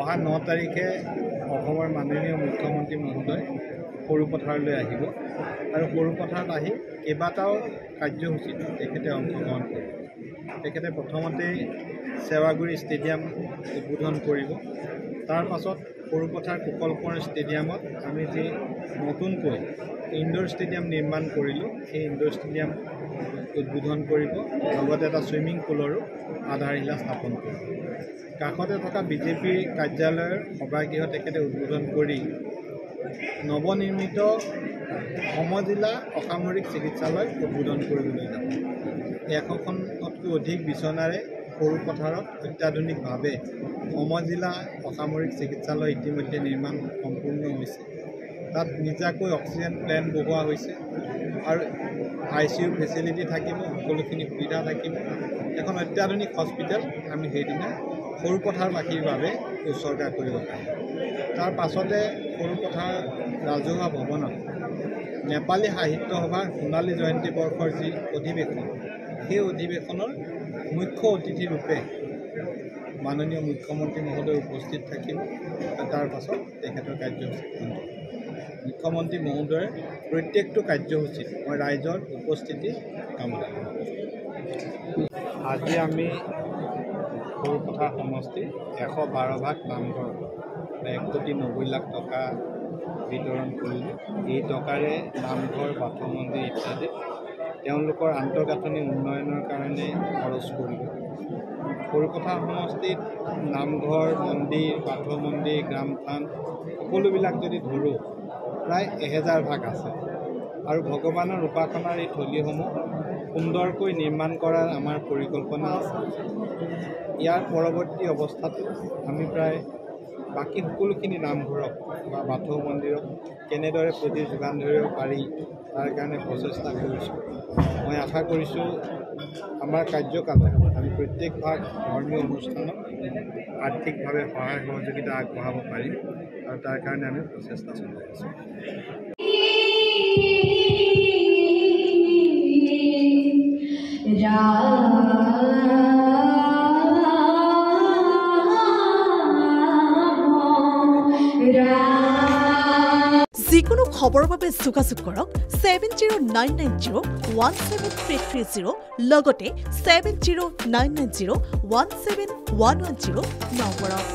অহা 9 তাৰিখে অসমৰ মাননীয় মুখ্যমন্ত্ৰী মহোদয় সৰুপথাৰলৈ আহিব আৰু সৰুপথাৰত আহি কেইবাটাও কাৰ্যসূচীত তেখেতে অংশগ্ৰহণ কৰিব। তেখেতে প্ৰথমতে সেৱাগুৰি ষ্টেডিয়াম উদ্বোধন কৰিব। তাৰ পাছত সৰুপথাৰ কুশল কোঁৱৰ ষ্টেডিয়ামত আমি যি নতুনকৈ ইনডোৰ ষ্টেডিয়াম নিৰ্মাণ কৰিলোঁ, সেই ইনডোৰ ষ্টেডিয়াম উদ্বোধন কৰিব, লগতে এটা ছুইমিং পুলৰো আধাৰশিলা স্থাপন কৰিব। কাষতে থকা বিজেপিৰ কাৰ্যালয়ৰ সভাগৃহ তেখেতে উদ্বোধন কৰি নৱনিৰ্মিত সমজিলা অসামৰিক চিকিৎসালয় উদ্বোধন কৰিবলৈ যাব। 100খনতকৈ অধিক বিচনাৰে সৰুপথাৰত অত্যাধুনিকভাৱে সমজিলা অসামৰিক চিকিৎসালয় ইতিমধ্যে নিৰ্মাণ সম্পূৰ্ণ হৈছে। তাত নিজাকৈ অক্সিজেন প্লেণ্ট বহোৱা হৈছে আৰু ICU ফেচিলিটি থাকিব, সকলোখিনি সুবিধা থাকিব। এখন অত্যাধুনিক হস্পিটেল আমি সেইদিনা সৰুপথাৰবাসীৰ বাবে উৎসৰ্গা কৰিব পাৰিম। তাৰ পাছতে সৰুপথাৰ ৰাজহুৱা ভৱনত নেপালী সাহিত্য সভাৰ সোণালী জয়ন্তী বৰ্ষৰ যি অধিৱেশন, সেই অধিৱেশনৰ মুখ্য অতিথি ৰূপে মাননীয় মুখ্যমন্ত্ৰী মহোদয় উপস্থিত থাকিব। তাৰ পাছত তেখেতৰ কাৰ্যসূচী মুখ্যমন্ত্ৰী মহোদয়ৰ প্ৰত্যেকটো কাৰ্যসূচীত মই ৰাইজৰ উপস্থিতি কামনা কৰোঁ। আজি আমি সৰুপথাৰ সমষ্টিৰ 112 ভাগ নামঘৰ 1,90,00,000 টকা বিতৰণ কৰিলোঁ। এই টকাৰে নামঘৰ, বাথৌ মন্দিৰ ইত্যাদি তেওঁলোকৰ আন্তঃগাঁথনি উন্নয়নৰ কাৰণে খৰচ কৰিলোঁ। সৰুপথাৰ সমষ্টিত নামঘৰ, মন্দিৰ, বাথৌ মন্দিৰ, গ্ৰামথান সকলোবিলাক যদি ধৰোঁ প্ৰায় 1000 ভাগ আছে আৰু ভগৱানৰ উপাসনাৰ এই থলীসমূহ সুন্দৰকৈ নিৰ্মাণ কৰাৰ আমাৰ পৰিকল্পনা আছে। ইয়াৰ পৰৱৰ্তী অৱস্থাত আমি প্ৰায় বাকী সকলোখিনি নামঘৰক বা বাথৌ মন্দিৰক কেনেদৰে পুঁজি যোগান ধৰিব পাৰি তাৰ কাৰণে প্ৰচেষ্টা কৰিছোঁ। মই আশা কৰিছোঁ আমাৰ কাৰ্যকালত আমি প্ৰত্যেকভাগ ধৰ্মীয় অনুষ্ঠানত আৰ্থিকভাৱে সহায় সহযোগিতা আগবঢ়াব পাৰিম আৰু তাৰ কাৰণে আমি প্ৰচেষ্টা চলাই আছোঁ। যিকোনো খবৰৰ বাবে যোগাযোগ কৰক 7099017330 লগতে 7099017110 নম্বৰত।